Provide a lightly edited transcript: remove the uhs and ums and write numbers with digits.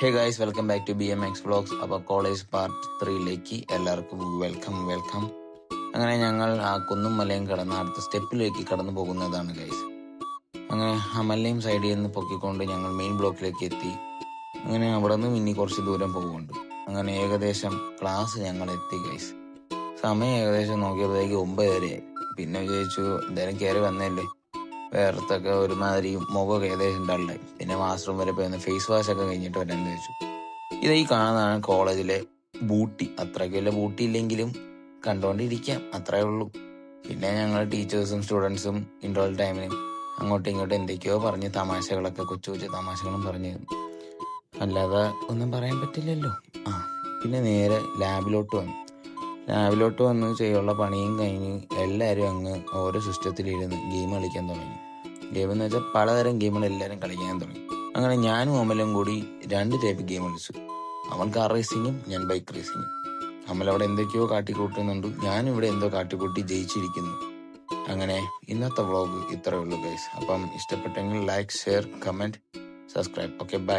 Hey guys, welcome back to BMX vlogs. അപ്പോൾ college part 3ലേക്ക് എല്ലാവർക്കും വെൽക്കം. അങ്ങനെ ഞങ്ങൾ ആ കുന്നും മലയും കടന്ന് അടുത്ത സ്റ്റെപ്പിലേക്ക് കടന്നു പോകുന്നതാണ് ഗൈസ്. അങ്ങനെ ആ മലയും സൈഡിൽ നിന്ന് പൊക്കിക്കൊണ്ട് ഞങ്ങൾ മെയിൻ ബ്ലോക്കിലേക്ക് എത്തി. അങ്ങനെ അവിടെ നിന്ന് ഇനി കുറച്ച് ദൂരം പോകുന്നുണ്ട്. അങ്ങനെ ഏകദേശം ക്ലാസ് ഞങ്ങൾ എത്തി ഗൈസ്. സമയം ഏകദേശം നോക്കിയപ്പോഴേക്ക് 9 വരെയായി. പിന്നെ വിചാരിച്ചു എന്തായാലും കയറി വന്നല്ലേ, വേർത്തൊക്കെ ഒരുമാതിരി മുഖമൊക്കെ ഏകദേശം ഡള്ളായി. പിന്നെ വാഷ്റൂം വരെ പോയി ഫേസ് വാഷ് ഒക്കെ കഴിഞ്ഞിട്ട് വരാമെന്ന് വെച്ചു. ഇത് ഈ കാണുന്നതാണ് കോളേജിലെ ബൂട്ടി. അത്രയ്ക്ക് വലിയ ബൂട്ടി ഇല്ലെങ്കിലും കണ്ടുകൊണ്ടിരിക്കാം, അത്രേ ഉള്ളൂ. പിന്നെ ഞങ്ങൾ ടീച്ചേഴ്സും സ്റ്റുഡൻസും ഇൻട്രോൾ ടൈമിന് അങ്ങോട്ടും ഇങ്ങോട്ടും എന്തൊക്കെയോ പറഞ്ഞ് തമാശകളൊക്കെ കൊച്ചു തമാശകളും പറഞ്ഞ്, അല്ലാതെ ഒന്നും പറയാൻ പറ്റില്ലല്ലോ. പിന്നെ നേരെ ലാബിലോട്ട് വന്ന് ചെയ്യാനുള്ള പണിയും കഴിഞ്ഞ് എല്ലാവരും അങ്ങ് ഓരോ സിസ്റ്റത്തിലിരുന്ന് ഗെയിം കളിക്കാൻ തുടങ്ങി. ഗെയിം എന്ന് വെച്ചാൽ പലതരം ഗെയിമുകൾ എല്ലാവരും കളിക്കാൻ തുടങ്ങി. അങ്ങനെ ഞാനും അമലും കൂടി 2 ടൈപ്പ് ഗെയിം കളിച്ചു. അവൻ കാർ റേസിങ്ങും ഞാൻ ബൈക്ക് റേസിങ്ങും. അമൽ എന്തൊക്കെയോ കാട്ടിക്കൂട്ടുന്നുണ്ട്, ഞാനും ഇവിടെ എന്തോ കാട്ടിക്കൂട്ടി ജയിച്ചിരിക്കുന്നു. അങ്ങനെ ഇന്നത്തെ വ്ളോഗ് ഇത്രയേ ഉള്ളൂ ഗൈസ്. അപ്പം ഇഷ്ടപ്പെട്ടെങ്കിൽ like, share, comment, subscribe. Okay, by.